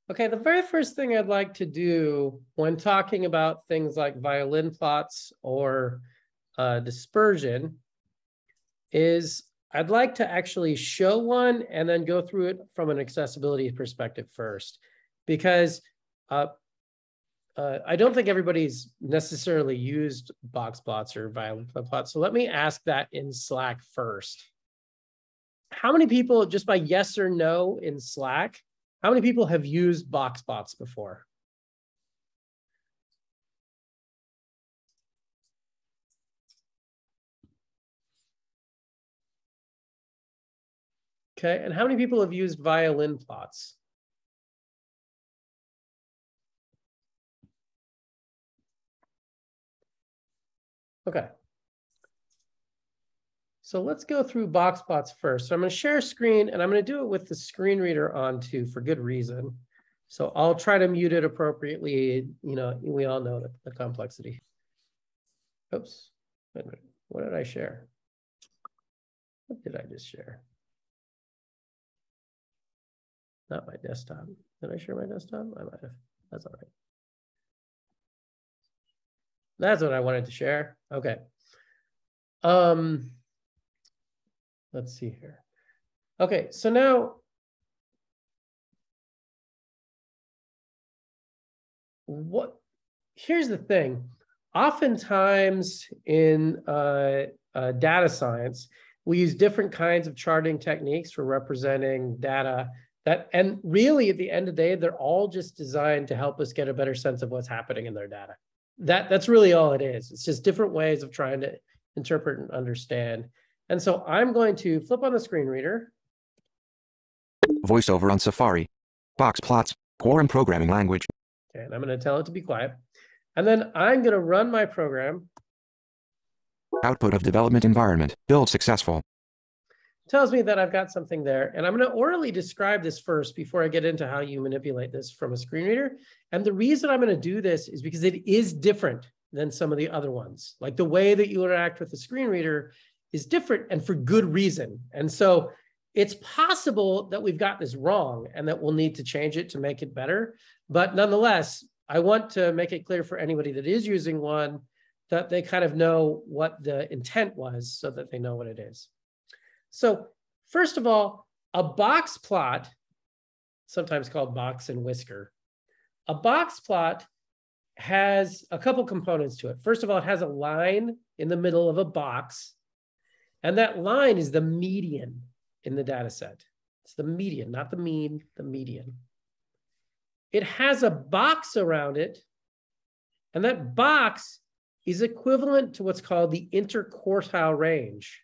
Okay, the very first thing I'd like to do when talking about things like violin plots or dispersion is I'd like to actually show one and then go through it from an accessibility perspective first, because I don't think everybody's necessarily used box plots or violin plots. So let me ask that in Slack first. How many people, just by yes or no in Slack, how many people have used box plots before? Okay, and how many people have used violin plots? Okay. So let's go through box plots first. So I'm going to share a screen, and I'm going to do it with the screen reader on too, for good reason. So I'll try to mute it appropriately. You know, we all know the complexity. Oops. Wait a minute. What did I share? What did I just share? Not my desktop. Did I share my desktop? I might have. That's all right. That's what I wanted to share. Okay. Let's see here. Okay, so now here's the thing. Oftentimes in data science, we use different kinds of charting techniques for representing data and really at the end of the day, they're all just designed to help us get a better sense of what's happening in their data. That's really all it is. It's just different ways of trying to interpret and understand. And so I'm going to flip on the screen reader. VoiceOver on Safari. Box plots. Quorum programming language. Okay, and I'm going to tell it to be quiet. And then I'm going to run my program. Output of development environment. Build successful. Tells me that I've got something there. And I'm going to orally describe this first before I get into how you manipulate this from a screen reader. And the reason I'm going to do this is because it is different than some of the other ones. Like the way that you interact with the screen reader is different and for good reason. And so it's possible that we've got this wrong and that we'll need to change it to make it better. But nonetheless, I want to make it clear for anybody that is using one that they kind of know what the intent was so that they know what it is. So first of all, a box plot, sometimes called box and whisker, a box plot has a couple components to it. First of all, it has a line in the middle of a box, and that line is the median in the data set. It's the median, not the mean, the median. It has a box around it, and that box is equivalent to what's called the interquartile range,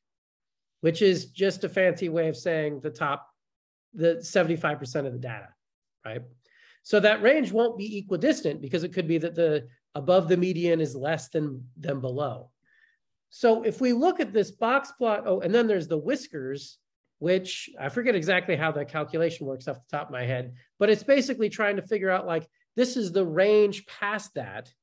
which is just a fancy way of saying the 75% of the data, right? So that range won't be equidistant because it could be that the above the median is less than below. So if we look at this box plot, oh, and then there's the whiskers, which I forget exactly how the calculation works off the top of my head, but it's basically trying to figure out like, this is the range past that,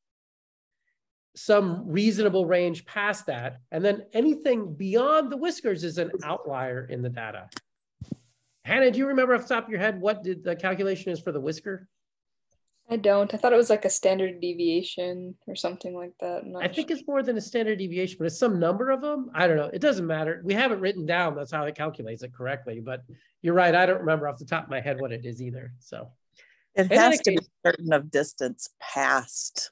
some reasonable range past that, and then anything beyond the whiskers is an outlier in the data. Hannah, do you remember off the top of your head what the calculation is for the whisker? I don't. I thought it was like a standard deviation or something like that. I think it's more than a standard deviation, but it's some number of them. I don't know. It doesn't matter. We have it written down. That's how it calculates it correctly. But you're right. I don't remember off the top of my head what it is either. So it has to be certain of distance past.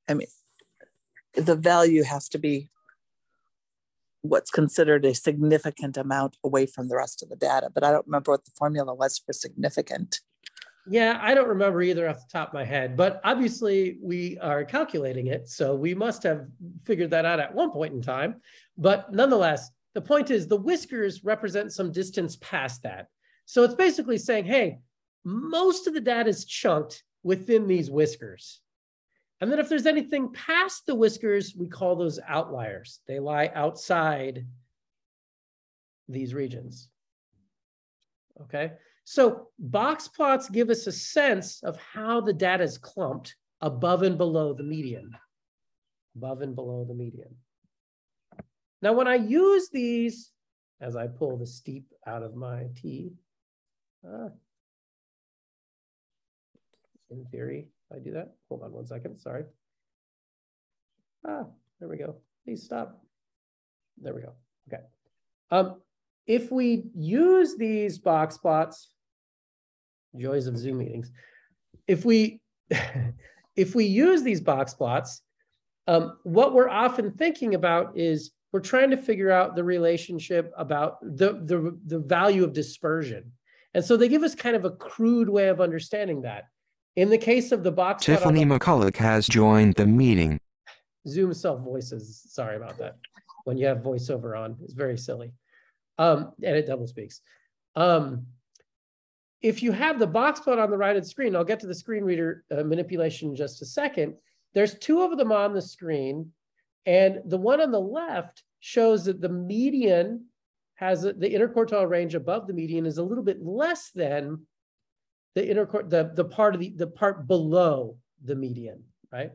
I mean, the value has to be what's considered a significant amount away from the rest of the data, but I don't remember what the formula was for significant. Yeah, I don't remember either off the top of my head, but obviously we are calculating it, so we must have figured that out at one point in time. But nonetheless, the point is the whiskers represent some distance past that. So it's basically saying, hey, most of the data is chunked within these whiskers. And then if there's anything past the whiskers, we call those outliers. They lie outside these regions. Okay, so box plots give us a sense of how the data is clumped above and below the median. Above and below the median. Now, when I use these, as I pull the steep out of my T, in theory, if I do that. Hold on 1 second, sorry. There we go. Please stop. There we go. Okay. If we use these box plots, joys of Zoom meetings, if we if we use these box plots, what we're often thinking about is we're trying to figure out the relationship about the value of dispersion. And so they give us kind of a crude way of understanding that. In the case of the box plot, Tiffany McCulloch has joined the meeting. Zoom self voices. Sorry about that. When you have voiceover on, it's very silly. And it double speaks. If you have the box plot on the right of the screen, I'll get to the screen reader manipulation in just a second. There's two of them on the screen. And the one on the left shows that the median has the interquartile range above the median is a little bit less than the part below the median, right?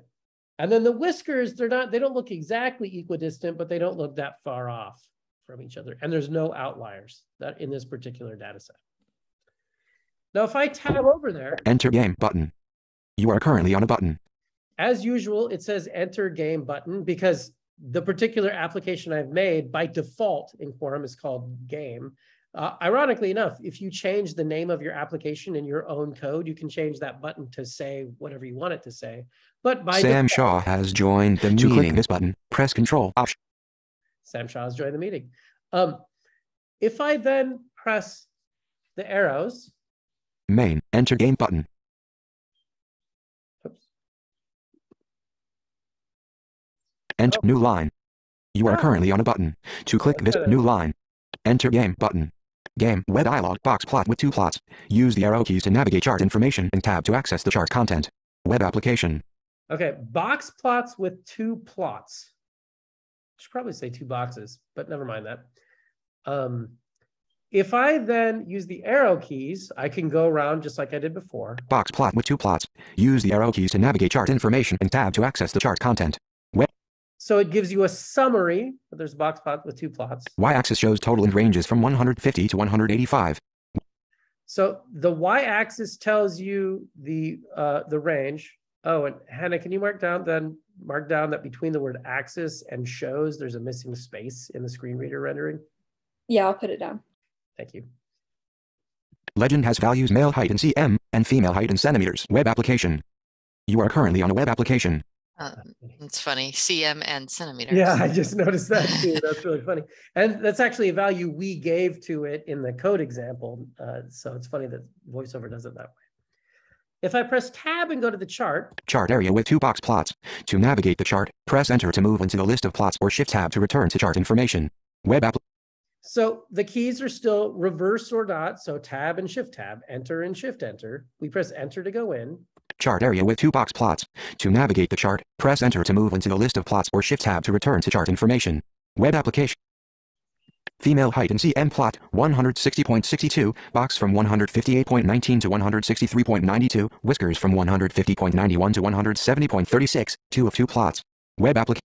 And then the whiskers, they don't look exactly equidistant, but they don't look that far off from each other. And there's no outliers that in this particular data set. Now, if I tab over there, Enter game button. You are currently on a button. as usual, it says enter game button because the particular application I've made by default in Quorum is called game. Ironically enough, if you change the name of your application in your own code, you can change that button to say whatever you want it to say. But by Sam default, Shaw has joined the meeting. To click this button, press Control Option. Sam Shaw has joined the meeting. If I then press the arrows, Main, enter game button. oops, Enter Oh. new line. You are Ah. currently on a button. To click this new line, enter game button. Game web dialog box plot with 2 plots. Use the arrow keys to navigate chart information and tab to access the chart content. Web application. okay, box plots with 2 plots. I should probably say 2 boxes, but never mind that. If I then use the arrow keys, I can go around just like I did before. Box plot with 2 plots. Use the arrow keys to navigate chart information and tab to access the chart content. So it gives you a summary, but there's a box plot with 2 plots. Y-axis shows total and ranges from 150 to 185. So the y-axis tells you the range. Oh, and Hannah, can you mark down that between the word axis and shows, there's a missing space in the screen reader rendering? Yeah, I'll put it down. Thank you. Legend has values male height in cm and female height in centimeters. Web application. You are currently on a web application. It's funny, cm and centimeters. Yeah, I just noticed that too. That's really funny. And that's actually a value we gave to it in the code example. So it's funny that VoiceOver does it that way. If I press tab and go to the chart. Chart area with 2 box plots. To navigate the chart, press enter to move into the list of plots or shift tab to return to chart information. Web app. So the keys are still reverse or dot. So tab and shift tab, enter and shift enter. We press enter to go in. Chart area with 2 box plots. To navigate the chart, press enter to move into the list of plots or shift tab to return to chart information. Web application. Female height in cm plot 160.62, box from 158.19 to 163.92, whiskers from 150.91 to 170.36, 2 of 2 plots. Web application.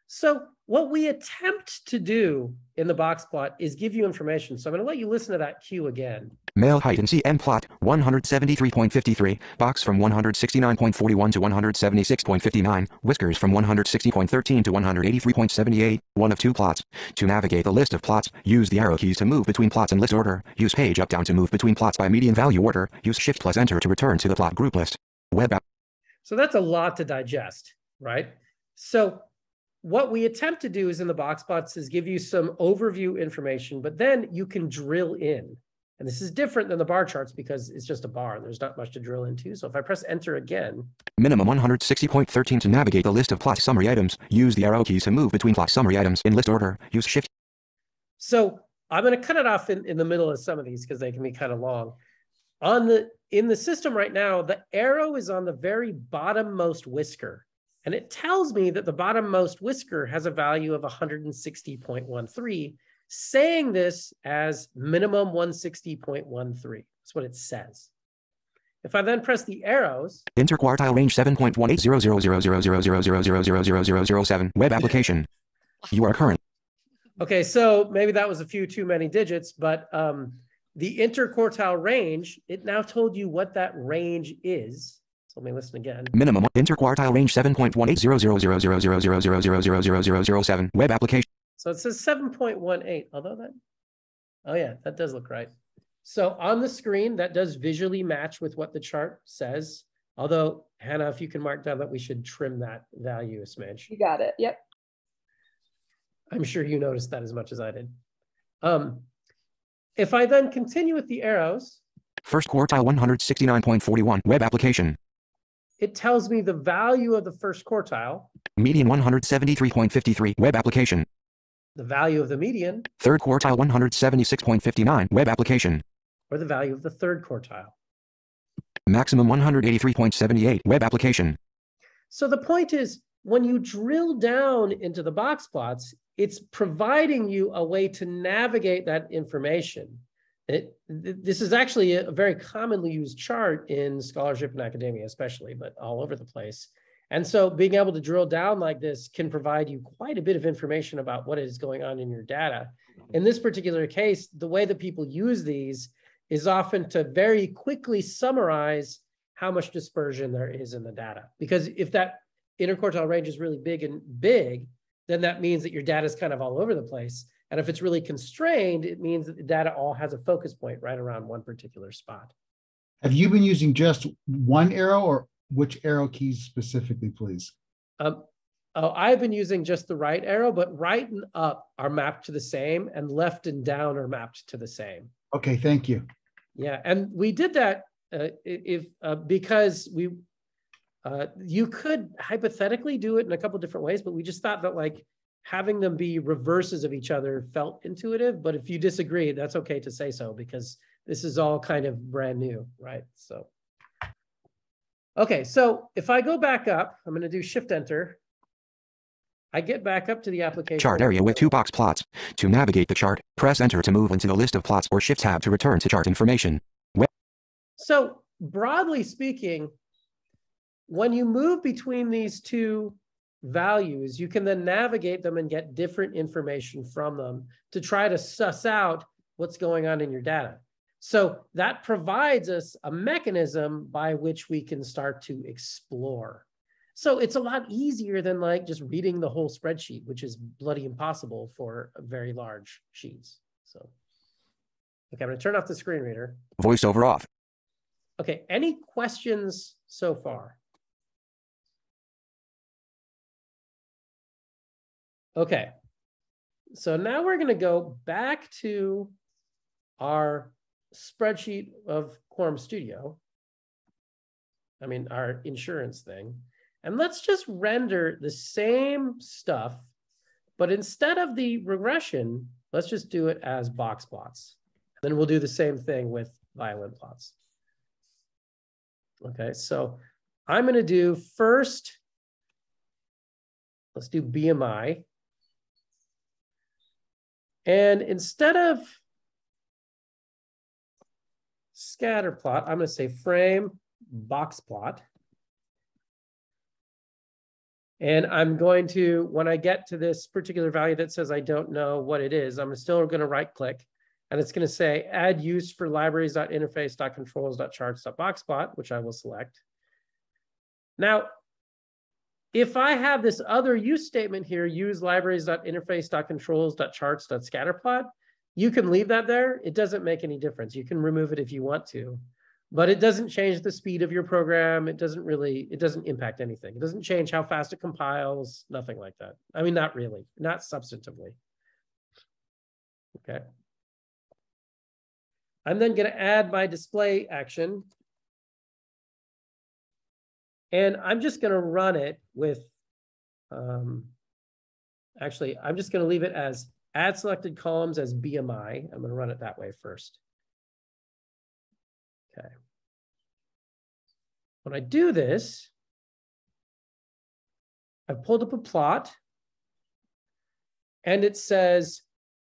So what we attempt to do in the box plot is give you information. So I'm going to let you listen to that cue again. Male height in cm plot 173.53, box from 169.41 to 176.59, whiskers from 160.13 to 183.78, 1 of 2 plots. To navigate the list of plots, use the arrow keys to move between plots in list order. Use page up down to move between plots by median value order. Use shift plus enter to return to the plot group list. Web app. So that's a lot to digest, right? So what we attempt to do is in the box plots is give you some overview information, but then you can drill in. And this is different than the bar charts because it's just a bar and there's not much to drill into. So if I press enter again. Minimum 160.13 to navigate the list of plot summary items. Use the arrow keys to move between plot summary items in list order. Use shift. So I'm going to cut it off in the middle of some of these because they can be kind of long. In the system right now, the arrow is on the very bottommost whisker. And it tells me that the bottommost whisker has a value of 160.13, saying this as minimum 160.13. That's what it says. If I then press the arrows. Interquartile range 7.18000000000007. Web application. You are current. Okay, so maybe that was a few too many digits, but the interquartile range, it now told you what that range is. So let me listen again. Minimum interquartile range 7.18000000000007. Web application. So it says 7.18, although that, oh yeah, that does look right. So on the screen, that does visually match with what the chart says. Although, Hannah, if you can mark down that we should trim that value a smidge. You got it. Yep. I'm sure you noticed that as much as I did. If I then continue with the arrows. First quartile 169.41. Web application. It tells me the value of the first quartile. Median 173.53. Web application. The value of the median. Third quartile 176.59. Web application. Or the value of the third quartile. Maximum 183.78. Web application. So the point is, when you drill down into the box plots, it's providing you a way to navigate that information. This is actually a very commonly used chart in scholarship and academia, especially, but all over the place. And so being able to drill down like this can provide you quite a bit of information about what is going on in your data. In this particular case, the way that people use these is often to very quickly summarize how much dispersion there is in the data. Because if that interquartile range is really big, then that means that your data is kind of all over the place. And if it's really constrained, it means that the data all has a focus point right around one particular spot. Have you been using just one arrow, or which arrow keys specifically, please? I've been using just the right arrow, but right and up are mapped to the same, and left and down are mapped to the same. Okay, thank you. Yeah, and we did that because you could hypothetically do it in a couple different ways, but we just thought that like having them be reverses of each other felt intuitive. But if you disagree, that's okay to say so, because this is all kind of brand new, right? So, okay, so if I go back up, I'm going to do Shift Enter. I get back up to the application. Chart area with 2 box plots. To navigate the chart, press Enter to move into the list of plots, or Shift Tab to return to chart information. So broadly speaking, when you move between these two values, you can then navigate them and get different information from them to try to suss out what's going on in your data. So that provides us a mechanism by which we can start to explore. So it's a lot easier than like just reading the whole spreadsheet, which is bloody impossible for very large sheets. So, okay, I'm going to turn off the screen reader. Voiceover off. Okay, any questions so far? Okay, so now we're going to go back to our spreadsheet of Quorum Studio. I mean, our insurance thing. And let's just render the same stuff, but instead of the regression, let's just do it as box plots. Then we'll do the same thing with Violin Plots. Okay, so I'm going to do first, let's do BMI. And instead of scatter plot, I'm going to say frame box plot. And I'm going to, when I get to this particular value that says I don't know what it is, I'm still going to right click, and it's going to say add use for libraries.interface.controls.charts.boxplot, which I will select. Now, if I have this other use statement here, use libraries.interface.controls.charts.scatterplot, you can leave that there. It doesn't make any difference. You can remove it if you want to, but it doesn't change the speed of your program. It doesn't impact anything. It doesn't change how fast it compiles, nothing like that. I mean, not really, not substantively. Okay. I'm then going to add my display action. And I'm just going to run it with, actually, I'm just going to leave it as add selected columns as BMI. I'm going to run it that way first. Okay. When I do this, I've pulled up a plot, and it says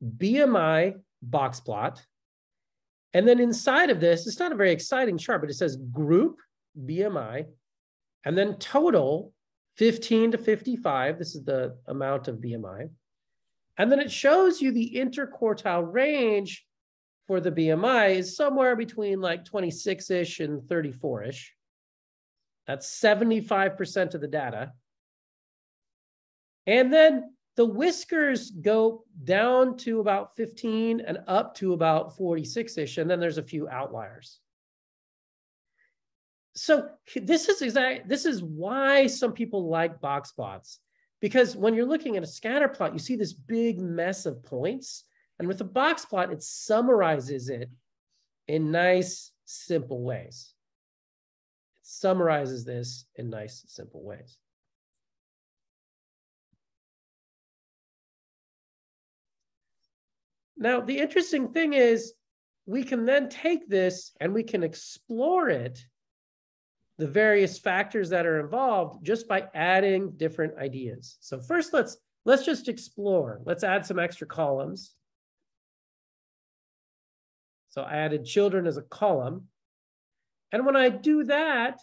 BMI box plot. And then inside of this, it's not a very exciting chart, but it says group BMI, and then total 15 to 55. This is the amount of BMI. And then it shows you the interquartile range for the BMI is somewhere between like 26-ish and 34-ish. That's 75% of the data. And then the whiskers go down to about 15 and up to about 46-ish, and then there's a few outliers. So this is why some people like box plots, because when you're looking at a scatter plot, you see this big mess of points, and with a box plot, it summarizes it in nice, simple ways. It summarizes this in nice, simple ways. Now, the interesting thing is we can then take this and we can explore it, the various factors that are involved, just by adding different ideas. So first, let's just explore. Let's add some extra columns. So I added children as a column. And when I do that,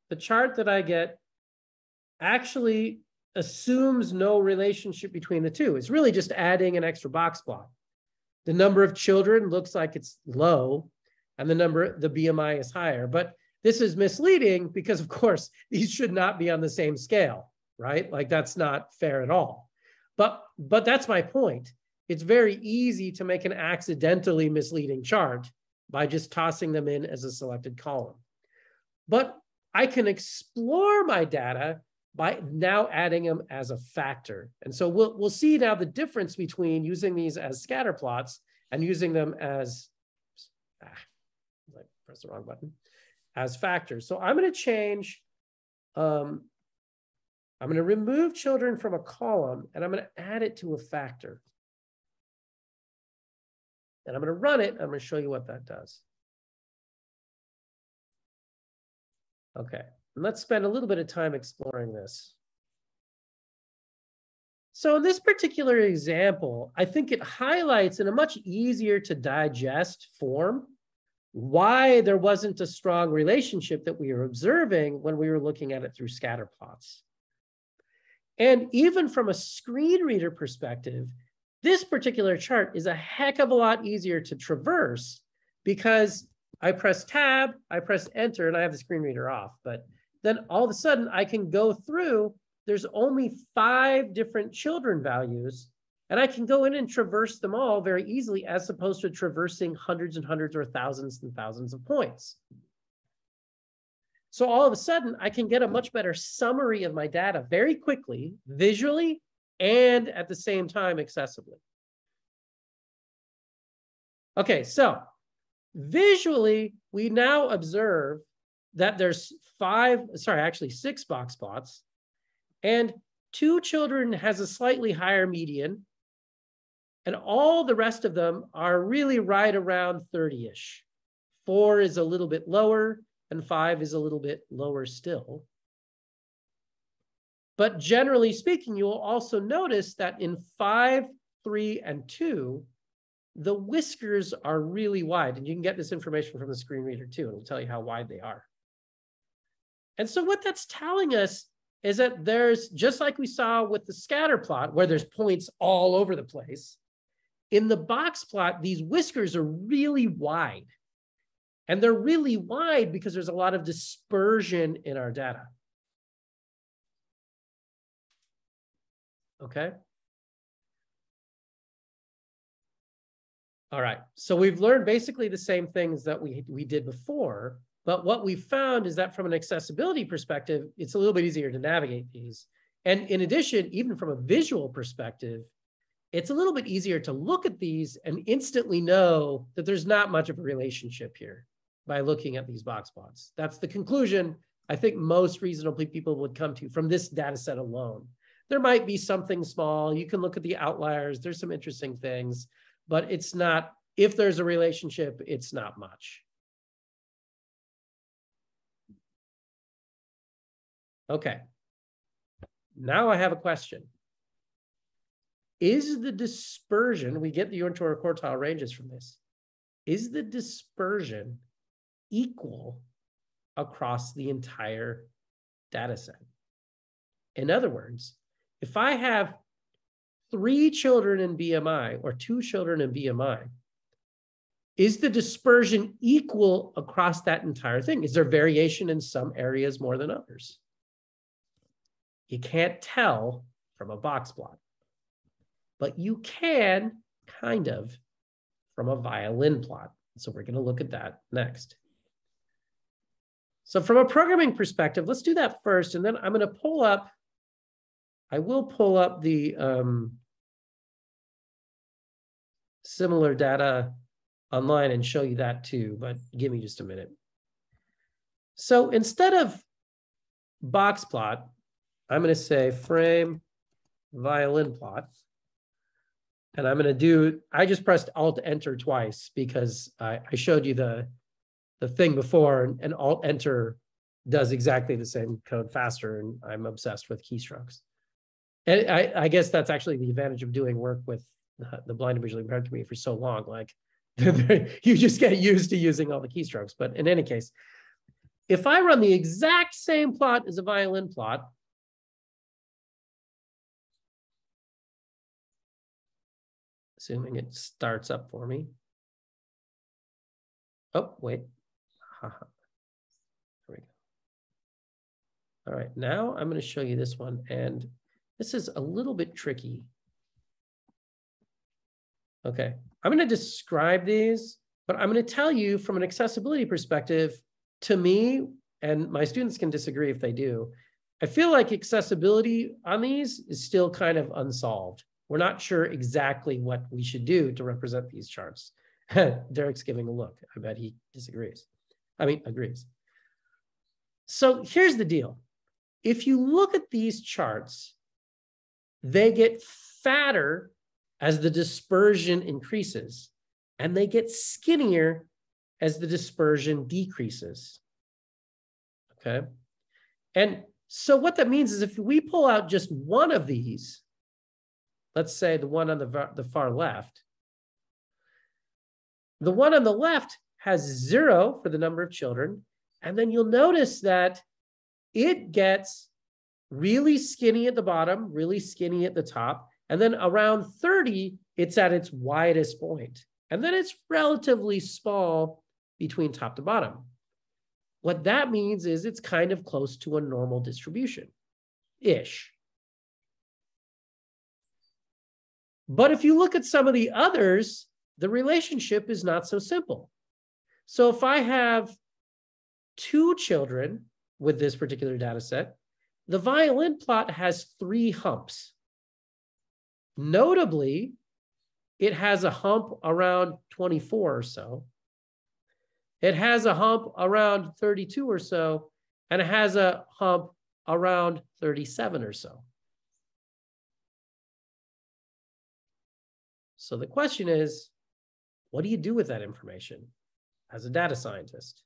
the chart that I get actually assumes no relationship between the two. It's really just adding an extra box plot. The number of children looks like it's low, and the BMI is higher. But this is misleading because, of course, these should not be on the same scale, right? Like, that's not fair at all. But that's my point. It's very easy to make an accidentally misleading chart by just tossing them in as a selected column. But I can explore my data by now adding them as a factor. And so we'll see now the difference between using these as scatter plots and using them as, I pressed the wrong button, as factors. So I'm going to change, I'm going to remove children from a column, and I'm going to add it to a factor. And I'm going to run it. I'm going to show you what that does. Okay. And let's spend a little bit of time exploring this. So in this particular example, I think it highlights in a much easier to digest form why there wasn't a strong relationship that we were observing when we were looking at it through scatter plots. And even from a screen reader perspective, this particular chart is a heck of a lot easier to traverse because I press tab, I press enter, and I have the screen reader off. But then all of a sudden I can go through, there's only 5 different children values, and I can go in and traverse them all very easily as opposed to traversing hundreds and hundreds or thousands and thousands of points. So all of a sudden I can get a much better summary of my data very quickly, visually, and at the same time accessibly. Okay, so visually, we now observe that there's 6 box plots, and 2 children has a slightly higher median, and all the rest of them are really right around 30-ish. 4 is a little bit lower, and 5 is a little bit lower still. But generally speaking, you will also notice that in 5, 3, and 2, the whiskers are really wide. And you can get this information from the screen reader too. It'll tell you how wide they are. And so what that's telling us is that there's, just like we saw with the scatter plot, where there's points all over the place, in the box plot, these whiskers are really wide. And they're really wide because there's a lot of dispersion in our data. Okay. All right. So we've learned basically the same things that we did before, but what we found is that from an accessibility perspective, it's a little bit easier to navigate these. And in addition, even from a visual perspective, it's a little bit easier to look at these and instantly know that there's not much of a relationship here by looking at these box plots. That's the conclusion I think most reasonable people would come to from this data set alone. There might be something small. You can look at the outliers. There's some interesting things, but it's not, if there's a relationship, it's not much. Okay. Now I have a question. Is the dispersion, we get the interquartile ranges from this, is the dispersion equal across the entire data set? In other words, if I have 3 children in BMI or 2 children in BMI, is the dispersion equal across that entire thing? Is there variation in some areas more than others? You can't tell from a box plot, but you can kind of from a violin plot. So we're going to look at that next. So from a programming perspective, let's do that first. And then I'm going to pull up, I will pull up the similar data online and show you that too, but give me just a minute. So instead of box plot, I'm going to say frame violin plot. And I'm going to do, I just pressed Alt Enter twice because I showed you the thing before, and Alt Enter does exactly the same code faster, and I'm obsessed with keystrokes. And I guess that's actually the advantage of doing work with the blind and visually impaired community for so long. Like, you just get used to using all the keystrokes. But in any case, if I run the exact same plot as a violin plot, assuming it starts up for me. Oh, wait. There we go. All right, now I'm going to show you this one. And this is a little bit tricky. Okay, I'm going to describe these, but I'm going to tell you from an accessibility perspective, to me, and my students can disagree if they do, I feel like accessibility on these is still kind of unsolved. We're not sure exactly what we should do to represent these charts. Derek's giving a look. I bet he disagrees. I mean, agrees. So here's the deal. If you look at these charts, they get fatter as the dispersion increases, and they get skinnier as the dispersion decreases. Okay. And so what that means is if we pull out just one of these, let's say the one on the far left, the one on the left has 0 for the number of children. And then you'll notice that it gets really skinny at the bottom, really skinny at the top. And then around 30, it's at its widest point. And then it's relatively small between top to bottom. What that means is it's kind of close to a normal distribution-ish. But if you look at some of the others, the relationship is not so simple. So if I have 2 children with this particular data set, the violin plot has 3 humps. Notably, it has a hump around 24 or so. It has a hump around 32 or so, and it has a hump around 37 or so. So the question is, what do you do with that information as a data scientist?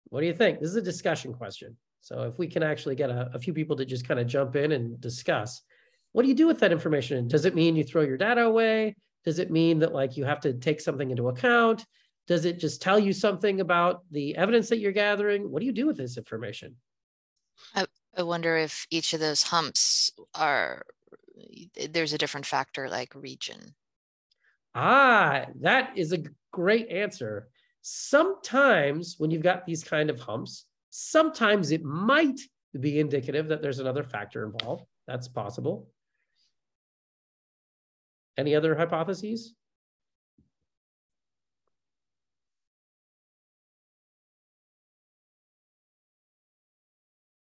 What do you think? This is a discussion question. So if we can actually get a few people to just kind of jump in and discuss, what do you do with that information? Does it mean you throw your data away? Does it mean that like you have to take something into account? Does it just tell you something about the evidence that you're gathering? What do you do with this information? I wonder if each of those humps are, there's a different factor like region. Ah, that is a great answer. Sometimes when you've got these kind of humps, sometimes it might be indicative that there's another factor involved. That's possible. Any other hypotheses?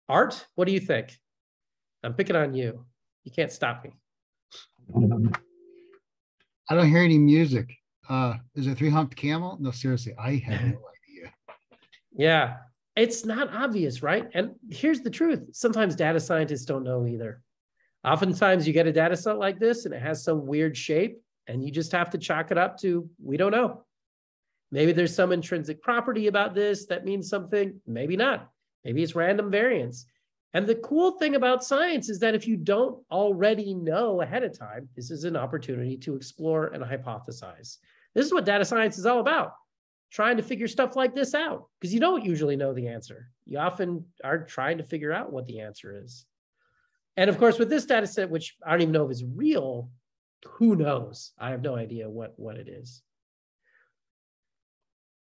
Art, what do you think? I'm picking on you. You can't stop me. I don't hear any music. Is it 3-humped camel? No, seriously, I have no idea. Yeah, it's not obvious, right? And here's the truth. Sometimes data scientists don't know either. Oftentimes you get a data set like this and it has some weird shape and you just have to chalk it up to, we don't know. Maybe there's some intrinsic property about this that means something, maybe not. Maybe it's random variance. And the cool thing about science is that if you don't already know ahead of time, this is an opportunity to explore and hypothesize. This is what data science is all about, trying to figure stuff like this out, because you don't usually know the answer. You often are trying to figure out what the answer is. And of course, with this data set, which I don't even know if it's real, Who knows? I have no idea what it is.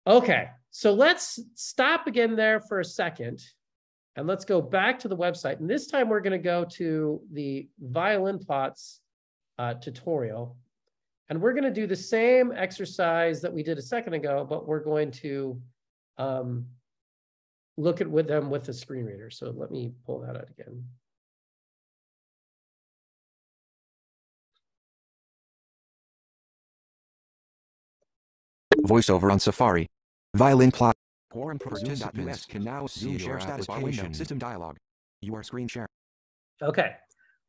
Okay, so let's stop again there for a second. And let's go back to the website. And this time we're going to go to the Violin Plots tutorial. And we're going to do the same exercise that we did a second ago, but we're going to look at with them with the screen reader. So let me pull that out again. Voiceover on Safari. Violin Plot. Quorum participants can now see share status bar window. System dialog. You are screen share. Okay,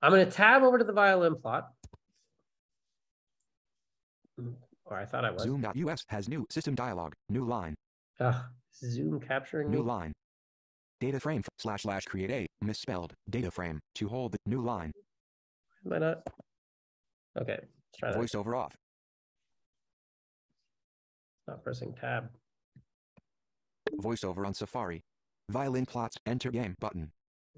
I'm going to tab over to the Violin Plot. Or I thought I was. Zoom.us has new system dialog. New line. Zoom capturing New me. line. Data frame / create a misspelled data frame to hold the new line. Am I not? Okay, let's try that. Voiceover off. Not pressing tab. Voiceover on Safari. Violin Plots. Enter game button.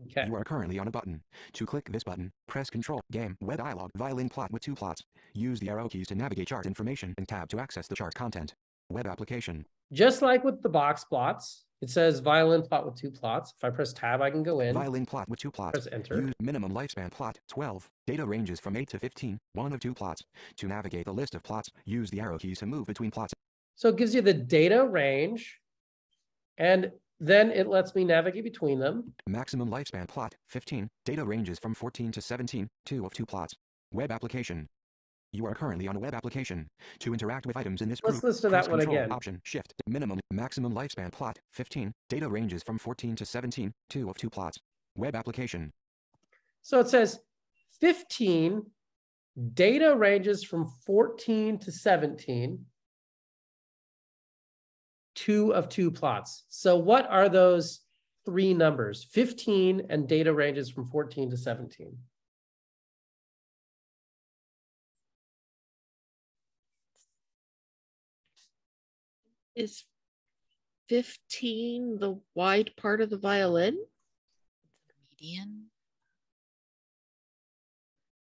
Okay. You are currently on a button. To click this button, press Control Game Web Dialog. Violin Plot with 2 plots. Use the arrow keys to navigate chart information and tab to access the chart content. Web application. Just like with the box plots, it says Violin Plot with 2 plots. If I press tab, I can go in. Violin Plot with 2 plots. Press enter. Use minimum lifespan plot 12. Data ranges from 8 to 15. 1 of 2 plots. To navigate the list of plots, use the arrow keys to move between plots. So it gives you the data range, and then it lets me navigate between them. Maximum lifespan plot 15. Data ranges from 14 to 17. 2 of 2 plots. Web application. You are currently on a web application. To interact with items in this group, Let's listen to that one Control, again. Option Shift. Minimum maximum lifespan plot 15. Data ranges from 14 to 17. 2 of 2 plots. Web application. So it says 15. Data ranges from 14 to 17. 2 of 2 plots. So what are those 3 numbers? 15 and data ranges from 14 to 17. Is 15 the wide part of the violin? Median.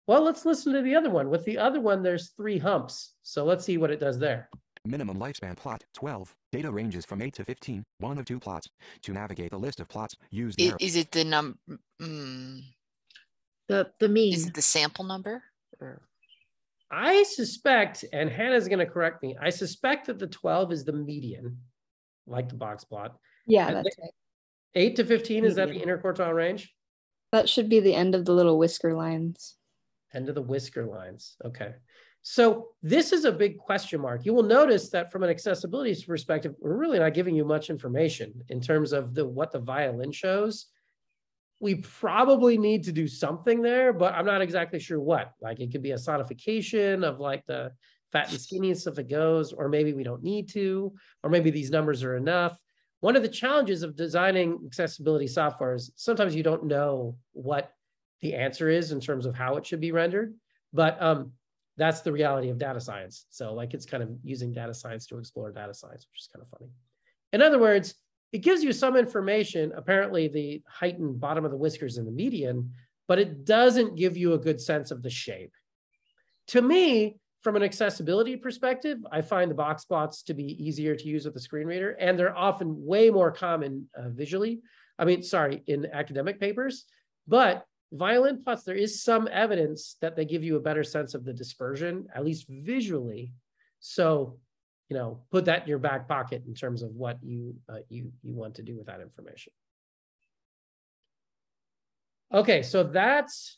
Well, let's listen to the other one. With the other one, there's 3 humps. So let's see what it does there. Minimum lifespan plot 12. Data ranges from 8 to 15. 1 of 2 plots. To navigate the list of plots, use the arrow. Is it the number? The mean. Is it the sample number? Or? I suspect, and Hannah's going to correct me, I suspect that the 12 is the median, like the box plot. Yeah, And that's right. 8 to 15, is that the Median. interquartile range? That should be the end of the little whisker lines. End of the whisker lines. Okay. So this is a big question mark. You will notice that from an accessibility perspective, we're really not giving you much information in terms of what the violin shows. We probably need to do something there, but I'm not exactly sure what. Like it could be a sonification of like the fat and skinny and stuff that goes, or maybe we don't need to, or maybe these numbers are enough. One of the challenges of designing accessibility software is sometimes you don't know what the answer is in terms of how it should be rendered, but that's the reality of data science. So like it's kind of using data science to explore data science, which is kind of funny. In other words, it gives you some information, apparently the height and bottom of the whiskers and the median, but it doesn't give you a good sense of the shape. To me, from an accessibility perspective, I find the box plots to be easier to use with the screen reader, and they're often way more common visually. I mean, sorry, in academic papers, but Violin Plots, there is some evidence that they give you a better sense of the dispersion, at least visually. So, you know, put that in your back pocket in terms of what you want to do with that information. Okay, so that's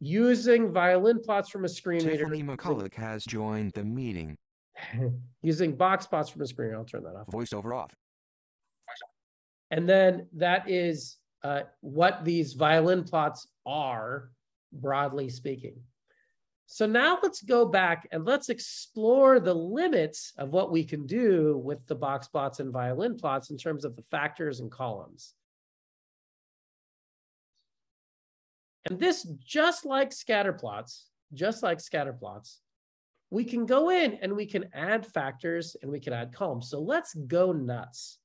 using Violin Plots from a screen reader. Tiffany McCulloch has joined the meeting. Using box plots from a screen reader. I'll turn that off. Voiceover off. And then that is what these Violin Plots are, broadly speaking. So now let's go back and let's explore the limits of what we can do with the box plots and Violin Plots in terms of the factors and columns. And this, just like scatter plots, we can go in and we can add factors and we can add columns. So let's go nuts.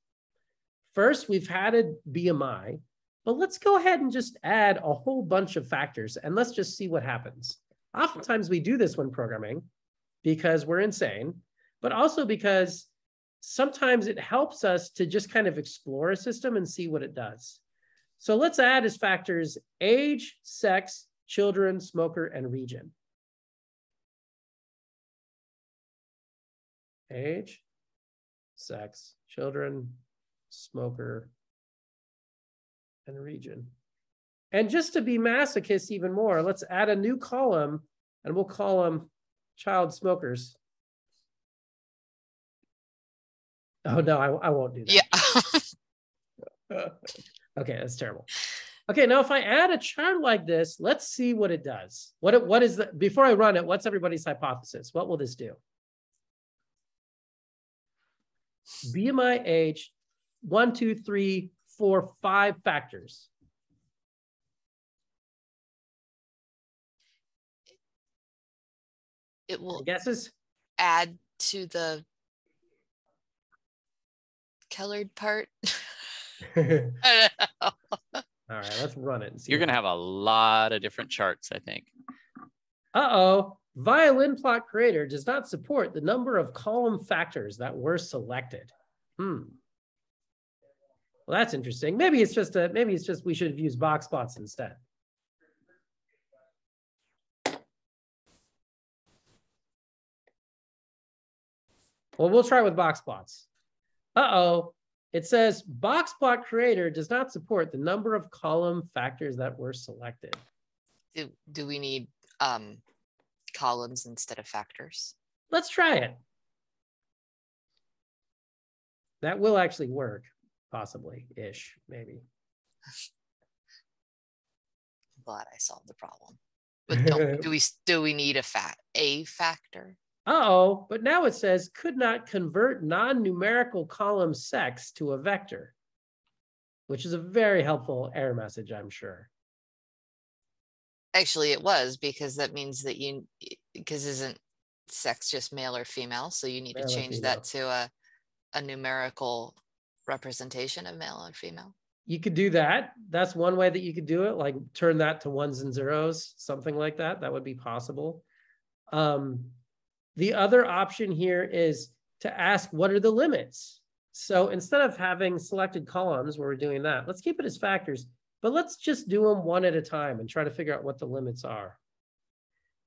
First, we've added BMI, but let's go ahead and just add a whole bunch of factors and let's just see what happens. Oftentimes we do this when programming because we're insane, but also because sometimes it helps us to just kind of explore a system and see what it does. So let's add as factors age, sex, children, smoker, and region. Age, sex, children, smoker, and region. And just to be masochist even more, let's add a new column and we'll call them child smokers. Oh no, I won't do that. Yeah. Okay, that's terrible. Okay, now if I add a chart like this, let's see what it does. What is the, before I run it, what's everybody's hypothesis? What will this do? BMI age, 1, 2, 3, 4, 5 factors. It will Guesses? add to the colored part. All I don't know. right, let's run it and see. You're going to have a lot of different charts, I think. Uh-oh, Violin Plot Creator does not support the number of column factors that were selected. Well, that's interesting. Maybe it's just we should have used box plots instead. Well, we'll try with box plots. Uh-oh, it says box plot creator does not support the number of column factors that were selected. Do we need columns instead of factors? Let's try it. That will actually work, possibly-ish, maybe. I'm glad I solved the problem. But do we need a factor? Uh-oh, but now it says could not convert non-numerical column sex to a vector, which is a very helpful error message, I'm sure. Actually, it was, because that means that because isn't sex just male or female? So you need to change that to a numerical representation of male or female. You could do that. That's one way that you could do it, like turn that to ones and zeros, something like that. That would be possible. The other option here is to ask, what are the limits? So instead of having selected columns where we're doing that, let's keep it as factors, but let's just do them one at a time and try to figure out what the limits are.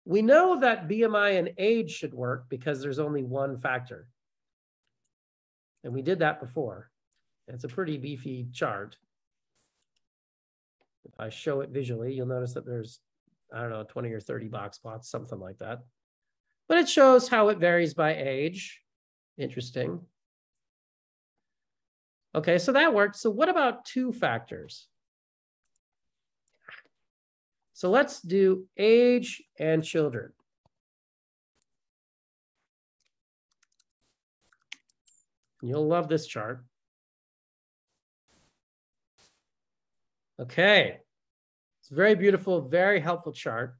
We know that BMI and age should work because there's only one factor. And we did that before. It's a pretty beefy chart. If I show it visually, you'll notice that there's, I don't know, 20 or 30 box plots, something like that. But it shows how it varies by age. Interesting. Okay, so that worked. So what about 2 factors? So let's do age and children. You'll love this chart. Okay, it's a very beautiful, very helpful chart.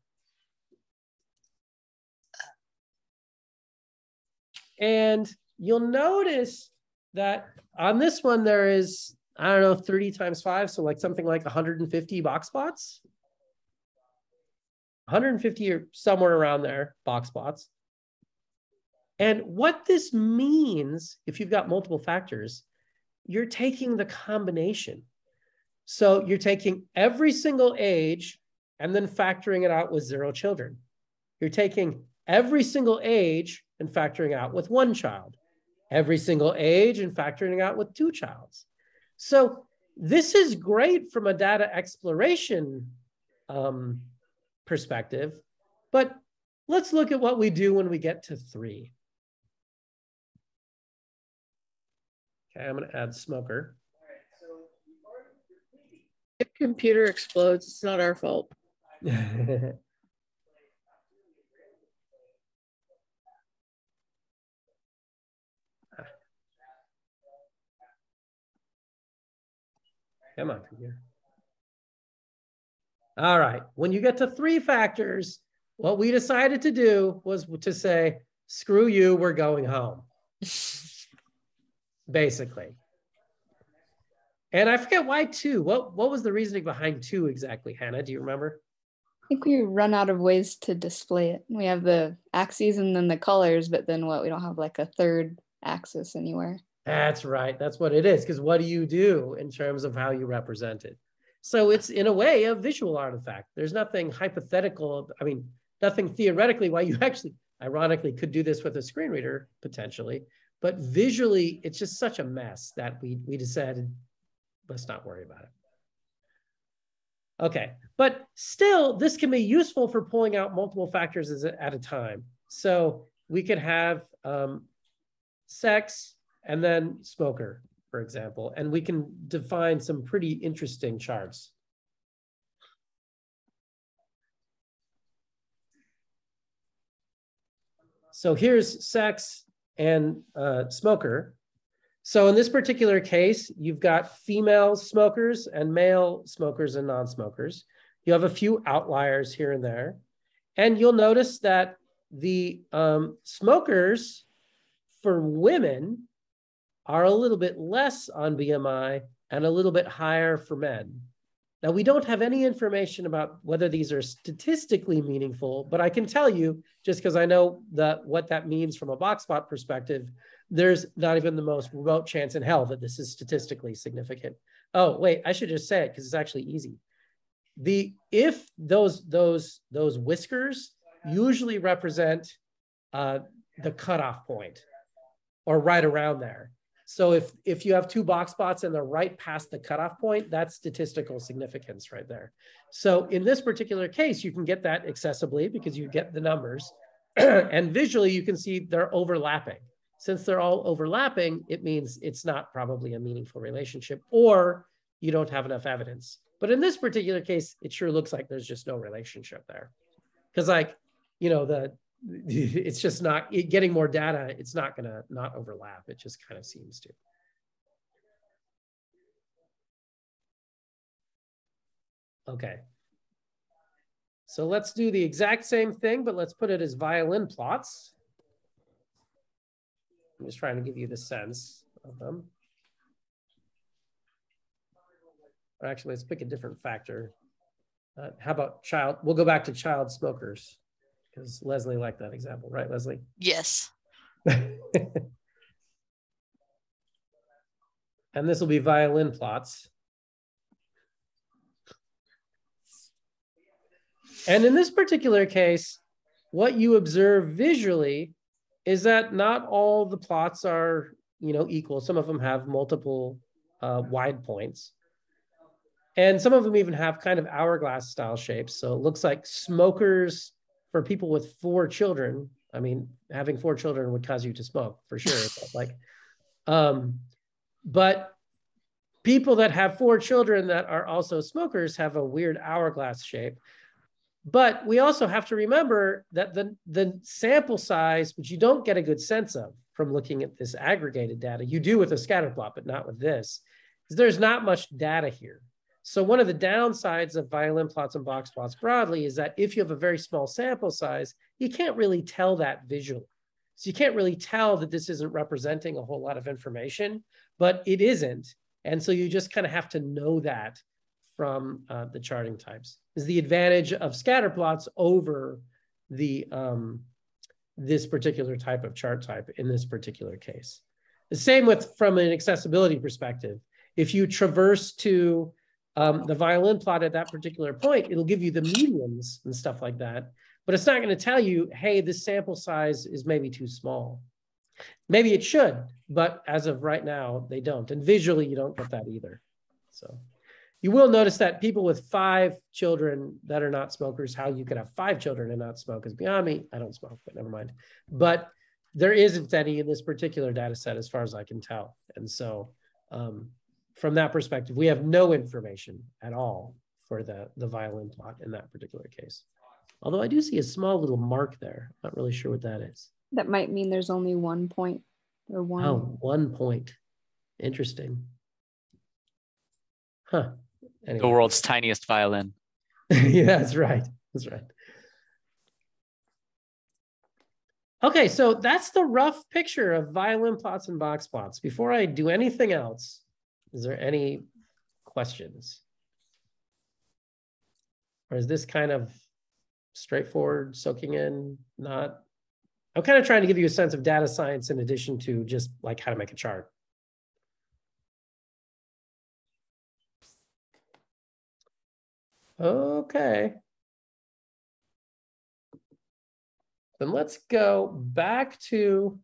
And you'll notice that on this one, there is, I don't know, 30 times 5, so like something like 150 box plots. 150 or somewhere around there, box plots. And what this means, if you've got multiple factors, you're taking the combination. So you're taking every single age and then factoring it out with 0 children. You're taking every single age and factoring out with 1 child, every single age and factoring out with 2 childs. So this is great from a data exploration perspective, but let's look at what we do when we get to 3. Okay, I'm going to add smoker. If computer explodes, it's not our fault. Come on, computer. All right, when you get to 3 factors, what we decided to do was to say, screw you, we're going home. Basically. And I forget why 2. What was the reasoning behind 2 exactly, Hannah? Do you remember? think we run out of ways to display it. We have the axes and then the colors, but then what? We don't have like a third axis anywhere. That's right. That's what it is. Because what do you do in terms of how you represent it? So it's in a way a visual artifact. There's nothing hypothetical. I mean, nothing theoretically why you actually, ironically, could do this with a screen reader potentially. But visually, it's just such a mess that we decided, let's not worry about it. Okay, but still, this can be useful for pulling out multiple factors at a time. So we could have sex and then smoker, for example, and we can define some pretty interesting charts. So here's sex and smoker. So in this particular case, you've got female smokers and male smokers and non-smokers. You have a few outliers here and there. And you'll notice that the smokers for women are a little bit less on BMI and a little bit higher for men. Now, we don't have any information about whether these are statistically meaningful, but I can tell you, just because I know what that means from a box plot perspective, there's not even the most remote chance in hell that this is statistically significant. Oh, wait, I should just say it because it's actually easy. If those whiskers usually represent the cutoff point or right around there. So if you have two box plots and they're right past the cutoff point, that's statistical significance right there. So in this particular case, you can get that accessibly because you get the numbers. And visually, you can see they're overlapping. Since they're all overlapping, it means it's not probably a meaningful relationship or you don't have enough evidence. But in this particular case, it sure looks like there's just no relationship there. Because it's just not getting more data. It's not going to not overlap. It just kind of seems to. Okay. So let's do the exact same thing, but let's put it as violin plots. I'm just trying to give you the sense of them. Or actually, let's pick a different factor. How about child? We'll go back to child smokers because Leslie liked that example, right, Leslie? Yes. And this will be violin plots. And in this particular case, what you observe visually is that not all the plots are, equal. Some of them have multiple wide points. And some of them even have kind of hourglass style shapes. So it looks like smokers for people with 4 children. I mean, having 4 children would cause you to smoke for sure. But people that have 4 children that are also smokers have a weird hourglass shape. But we also have to remember that the sample size, which you don't get a good sense of from looking at this aggregated data, you do with a scatter plot, but not with this, is there's not much data here. So one of the downsides of violin plots and box plots broadly is that if you have a very small sample size, you can't really tell that visually. So you can't really tell that this isn't representing a whole lot of information, but it isn't. And so you just kind of have to know that from the charting types. Is the advantage of scatter plots over the this particular type of chart type in this particular case. The same with from an accessibility perspective. If you traverse to the violin plot at that particular point, it'll give you the medians and stuff like that, but it's not going to tell you, hey, this sample size is maybe too small. Maybe it should, but as of right now, they don't. And visually, you don't get that either. So you will notice that people with 5 children that are not smokers, how you could have 5 children and not smoke is beyond me. I don't smoke, but never mind. But there isn't any in this particular data set as far as I can tell. And so from that perspective, we have no information at all for the violin plot in that particular case. Although I do see a small little mark there. Not really sure what that is. That might mean there's only 1 point or 1. Oh, 1 point. Interesting. Huh. Anyway. The world's tiniest violin. Yeah, that's right. That's right. Okay, so that's the rough picture of violin plots and box plots. Before I do anything else, is there any questions? Or is this kind of straightforward, soaking in, not. I'm kind of trying to give you a sense of data science in addition to just like how to make a chart. Okay. Then let's go back to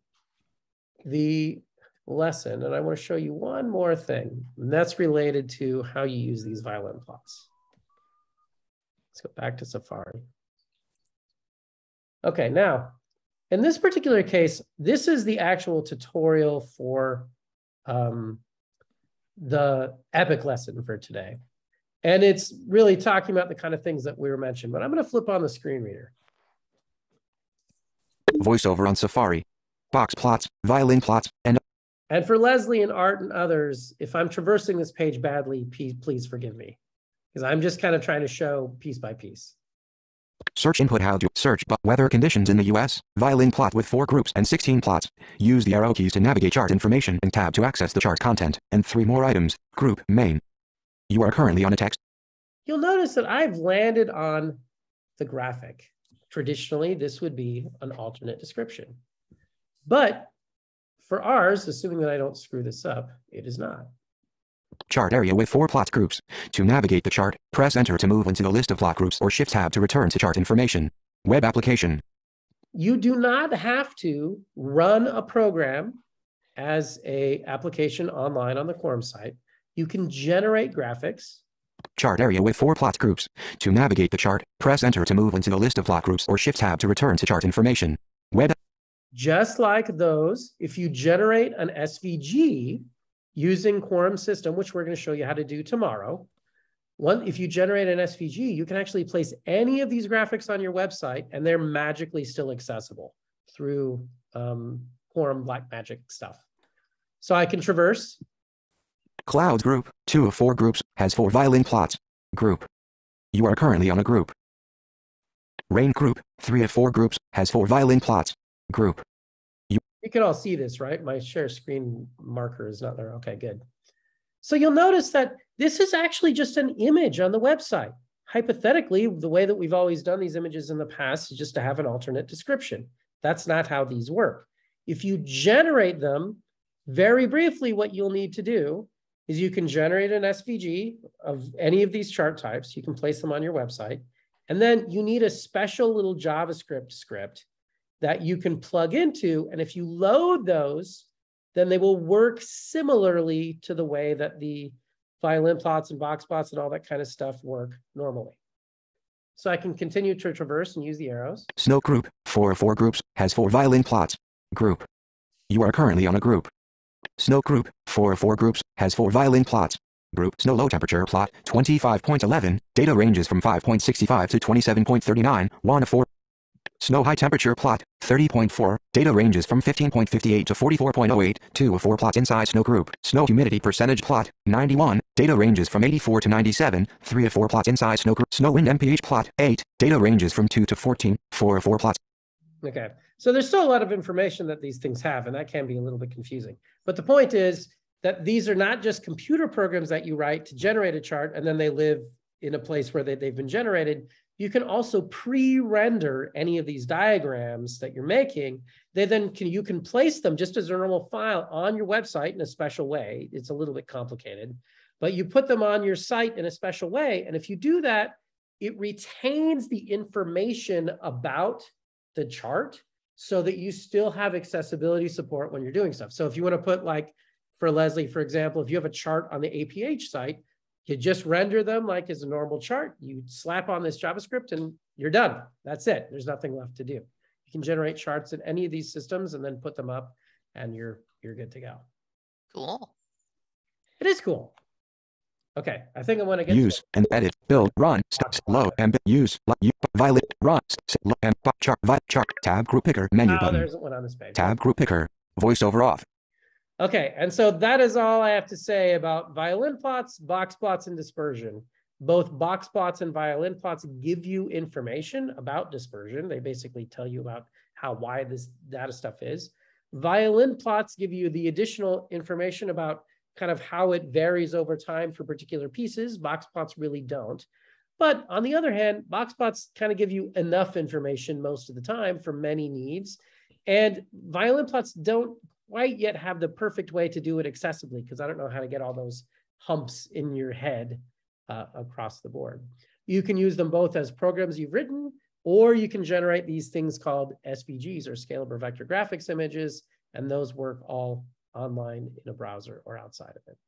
the lesson, and I want to show you one more thing, and that's related to how you use these violin plots. Let's go back to Safari. Okay, now, in this particular case, this is the actual tutorial for the EPIQ lesson for today. And it's really talking about the kind of things that we were mentioned, but I'm going to flip on the screen reader. Voiceover on Safari. Box plots, violin plots, and for Leslie and Art and others, if I'm traversing this page badly, please forgive me, because I'm just kind of trying to show piece by piece. search input how to search but weather conditions in the US, violin plot with 4 groups and 16 plots. Use the arrow keys to navigate chart information and tab to access the chart content, and 3 more items, group, main. You are currently on a text. You'll notice that I've landed on the graphic. Traditionally, this would be an alternate description. But for ours, assuming that I don't screw this up, it is not. Chart area with 4 plot groups. To navigate the chart, press Enter to move into the list of plot groups or Shift Tab to return to chart information. Web application. You do not have to run a program as an application online on the Quorum site. You can generate graphics. Chart area with 4 plot groups. To navigate the chart, press Enter to move into the list of plot groups or Shift Tab to return to chart information. Web. Just like those, if you generate an SVG using Quorum system, which we're going to show you how to do tomorrow, if you generate an SVG, you can actually place any of these graphics on your website, and they're magically still accessible through Quorum Black Magic stuff. So I can traverse. Clouds group, 2 of 4 groups, has 4 violin plots. Group. You are currently on a group. Rain group, 3 of 4 groups, has 4 violin plots. Group. You can all see this, right? My share screen marker is not there. Okay, good. So you'll notice that this is actually just an image on the website. Hypothetically, the way that we've always done these images in the past is just to have an alternate description. That's not how these work. If you generate them, very briefly, what you'll need to do is you can generate an SVG of any of these chart types. You can place them on your website. And then you need a special little JavaScript script that you can plug into. And if you load those, then they will work similarly to the way that the violin plots and box plots and all that kind of stuff work normally. So I can continue to traverse and use the arrows. Snow group, 4 of 4 groups, has 4 violin plots. Group. You are currently on a group. Snow group, 4 of 4 groups, has 4 violin plots. Group. Snow low temperature plot, 25.11, data ranges from 5.65 to 27.39, 1 of 4. Snow high temperature plot, 30.4, data ranges from 15.58 to 44.08, 2 of 4 plots inside snow group. Snow humidity percentage plot, 91, data ranges from 84 to 97, 3 of 4 plots inside snow group. Snow wind MPH plot, 8, data ranges from 2 to 14, 4 of 4 plots. Okay, so there's still a lot of information that these things have, and that can be a little bit confusing. But the point is that these are not just computer programs that you write to generate a chart, and then they live in a place where they've been generated. You can also pre-render any of these diagrams that you're making. You can place them just as a normal file on your website in a special way. It's a little bit complicated, but you put them on your site in a special way. And if you do that, it retains the information about the chart so that you still have accessibility support when you're doing stuff. So if you want to put, like for Leslie, for example, if you have a chart on the EPIQ site, you just render them like as a normal chart. You slap on this JavaScript and you're done. That's it. There's nothing left to do. You can generate charts in any of these systems and then put them up, and you're good to go. Cool. It is cool. Okay, I think I want to get Use and edit, build, run, stop, low, and use, violet, run, and chart, tab group picker, menu button. There isn't one on this page. Tab group picker, voiceover off. Okay, and so that is all I have to say about violin plots, box plots, and dispersion. Both box plots and violin plots give you information about dispersion. They basically tell you about how wide this data stuff is. Violin plots give you the additional information about kind of how it varies over time for particular pieces. Box plots really don't. But on the other hand, box plots kind of give you enough information most of the time for many needs. And violin plots don't quite yet have the perfect way to do it accessibly, because I don't know how to get all those humps in your head across the board. You can use them both as programs you've written, or you can generate these things called SVGs, or scalable vector graphics images, and those work all online in a browser or outside of it.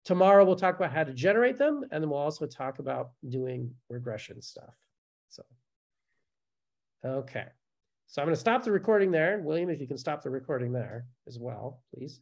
Tomorrow, we'll talk about how to generate them, and then we'll also talk about doing regression stuff. So, okay. So I'm going to stop the recording there. William, if you can stop the recording there as well, please.